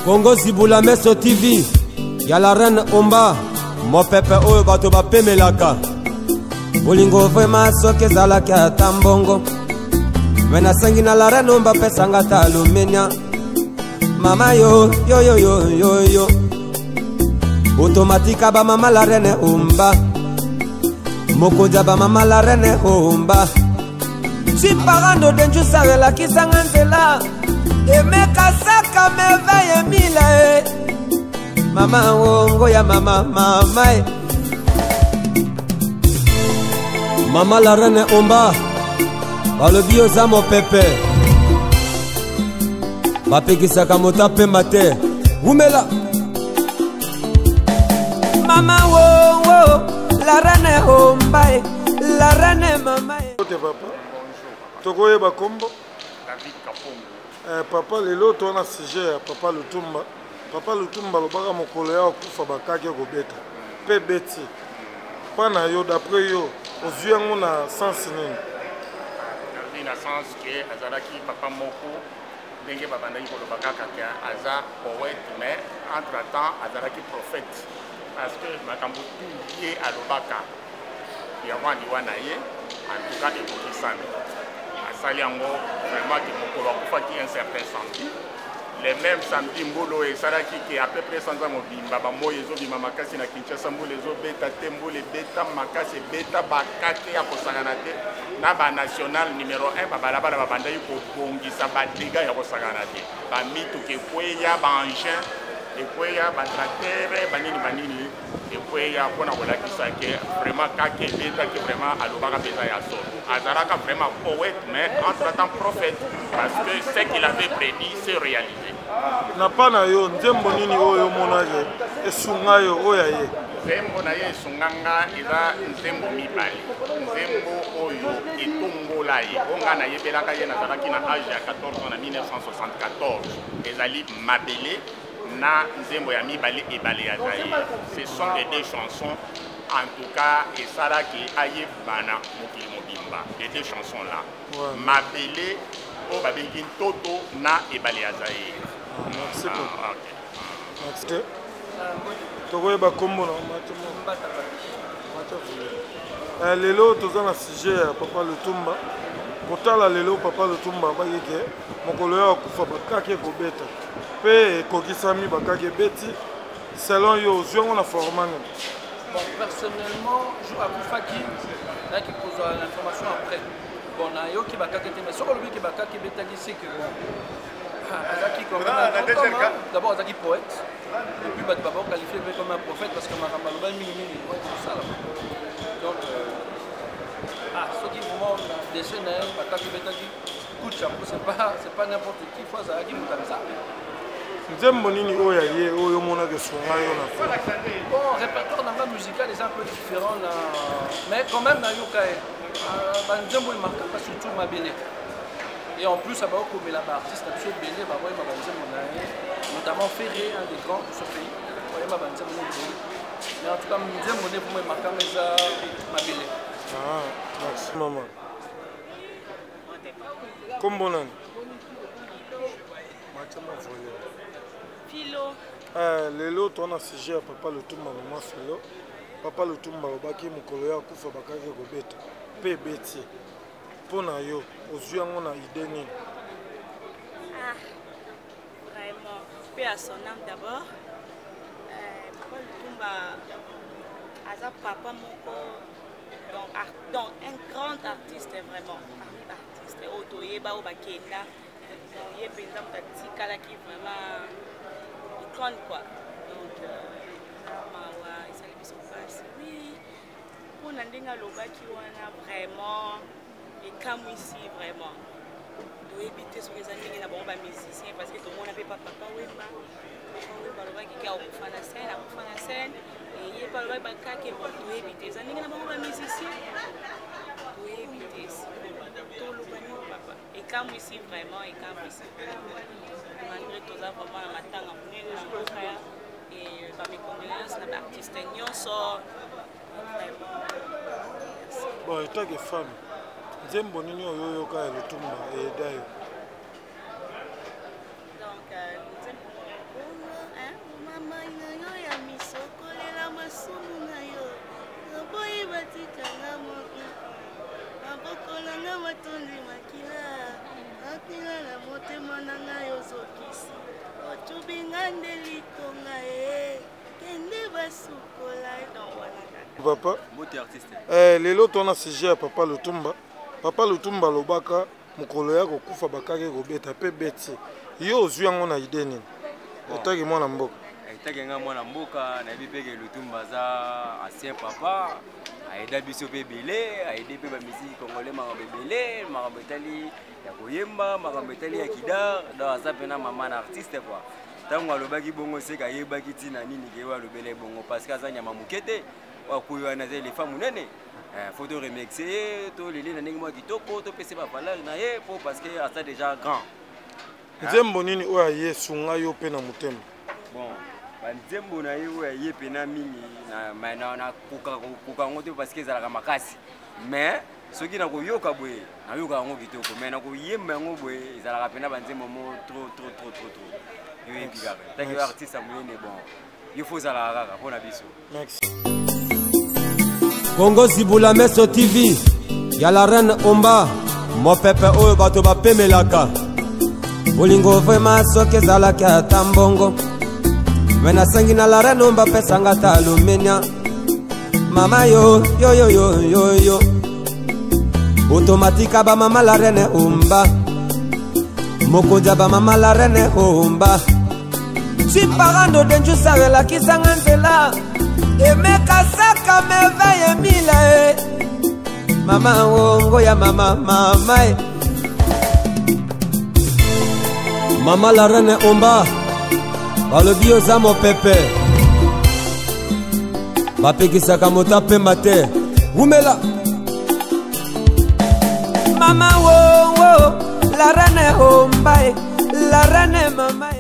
Congo Zibula Meso TV. Y'a la reine Omba. Mon pépé oyo bato bapemelaka. Bolingo vraiment soke zalaki ata mbongo. Mena sangi na la reine Omba pesanga ta alumenia. Mama yo yo yo yo yo yo. Automatique ba mama la reine Omba. Mokoja ba mama la reine Omba. Si parando denju sarela kisanga nzela. Emeka saka meveye mila Mama wongo ya mama mama Mama la reine Omba. Balobi oza mo pepe. Bapekisaka mota pemba te. Umela Mama wongo la reine Omba la reine mama Tokoye bakombo David Kapongo. Papa lelo tona sujet ya Papa Lutumba. Papa Lutumba lobaka mokolo ya okufa bakaki kobeta. Pe beti. Pana yo d'après yo, ozwi yango na sens nini? Dans le sens que azalaki papa moko ndenge babandaki kolobaka kaka aza poète mais entre-temps azalaki prophète parce que makambo tout ye alobaka yango andiwana ye en tout cas ekokisami. Asali yango vraiment que mokolo akufaki un certain samedi. Les mêmes samedi mbolo esalaki ke à peu près sanza mobimba bamoyi ezobima makasi na Kinshasa mbolo ezobeta te mbolo ebeta makasi ebeta bakake ya kosangana te na banational numéro 1 babalabala babandaki kobongisa badega ya kosangana te bamituka ekweya baengin ekweya batractere banini ekweya mpona kolakisa ke vraiment kake ebetaki vraiment alobaka mpenza ya solo azalaka vraiment poète mais entre-temps prophète parce que ce qu'il avait prédit s'est réalisé. Na pana yo nzembo nini oyo monage esunga yo oya ye? Nzembo na ye esunganga eza nzembo mibali. Nzembo oyo etombola ye. Onga na yebelaka ye nazalaki na âge ya 14 ans na 1974. Ezali mabele na nzembo ya mibali ebale ya zaye. Ce sont les deux chansons en tout cas esalaki ayebana mokili mobimba. Les deux chansons là. Mabele o babengi toto na ebale ya zaye. Merci beaucoup. Merci. Tokoye bakombo na mata. Lelo toza na sujet ya Papa Lutumba. Kotala lelo Papa Lutumba bayeke mokolo ya kufa bakaki kobeta. Pe kokisami bakaki beti. Selon yo ziongo na formane. Bon, personnellement, je akufaki là qui pose l'information après. Bon, na yo ki bakaki te mais soko lobi ki bakaki betaki c'est que d'abord Azaki poète et puis d'abord qualifié comme un prophète parce que Marambaloba mini ça là. Donc ceux qui vraiment des jeunes Bakaki betaki coup chapeau c'est pas n'importe qui faut Azaki Mutamza. Nzembo nini oya ye oyo mona ke songa yo na fa. Bon, répertoire dans la musical est un peu différent là mais quand même na yoka nzembo marqué pas surtout Mabele. Et en plus, ça va comme l'artiste absolument béni, notamment Ferré, un des grands de ce pays. Mais en tout cas, je me dis pour moi, ma belle. Ah, merci maman. Comme bon an. Philo. Lelo, tu as un sujet à Papa Lutumba, maman Philo. Papa Lutumba, Obaki, Mokoloya, Kufa, Bakaki, Gobeta. PBT. Pour yo, aux yeux, on a idée. Ah, vraiment. Paix à son âme d'abord. Papa Lutumba, Aza Papa Moko, donc un grand artiste vraiment. Artiste, Otoyeba, Obakenda. Donc, il y a des gens qui vraiment icône quoi. Donc, il s'est mis sur place. Oui, pour Nandinga Loba qui wana vraiment. Et comme ici, vraiment, doit éviter sur les années là bon musicien parce que tout le monde n'avait pas papa Wemba. Wemba le qui a au la scène, et il est pas le bac qui doit éviter. Les années là bon musicien, doit éviter tout le monde papa. Et comme ici vraiment, et comme ici malgré tout ça vraiment un matin en premier jour et par mes condoléances l'artiste Nyon sort vraiment. Bon, et toi que femme. Nzembo nini oyo yoka ya Lutumba edayo. Donc nzembo Bandeli tonga kende basukola dans wana kaka. Papa. Mbote artiste. Lelo tona sujet ya Papa Lutumba. Papa Lutumba lobaka mokolo ya kokufa bakaki kobeta pe beti. Yo ozwi yango na ide nini? Otaki mwana mboka. Otaki nga mwana mboka na yebi peke Lutumba za ancien papa. Aida biso pe belé, aide pe ba musique congolais makambo belé, makambo etali ya koyemba, makambo etali ya kidar, da aza pena mama na artiste quoi. Tango alobaki bongo seka yebaki tina nini ke wa lobele bongo parce que azanya mamukete wa kuyo na zele femme nene. Faut te remercier, to lele na ndenge mwa kitoko, to pese ba valeur na ye pour parce que asa déjà grand. Nzembo nini oya Yesu nga yo pe na mutema. Bon, banzembo na ye oya ye pe na mingi na kuka ngote parce que ezalaka makasi. Mais soki na koyoka boye, na yoka yango kitoko, mais na koyemba yango boye ezalaka pena banzembo mo trop. Yo ebikaka. Tangi artiste amuyene bon. Il faut zala kaka pona biso. Merci. Congo Zibula Meso TV. Ya la reine Omba. Mo pepe oyo bato bapemelaka. Bolingo vraiment soki ezalaki ata mbongo. Wena sangi na la reine Omba pesanga ta alumenia. Mama yo. Automatika ba mama la reine Omba. Mokoja ba mama la reine Omba. Si parando denju sarela kisanga nzela. Emeka saka meveye mila Mama wongo ya mama Mama la reine Omba. Balobi oza mo pepe. Bapekisaka mota pemba te. Umela. Mama wongo la reine Omba. La reine mama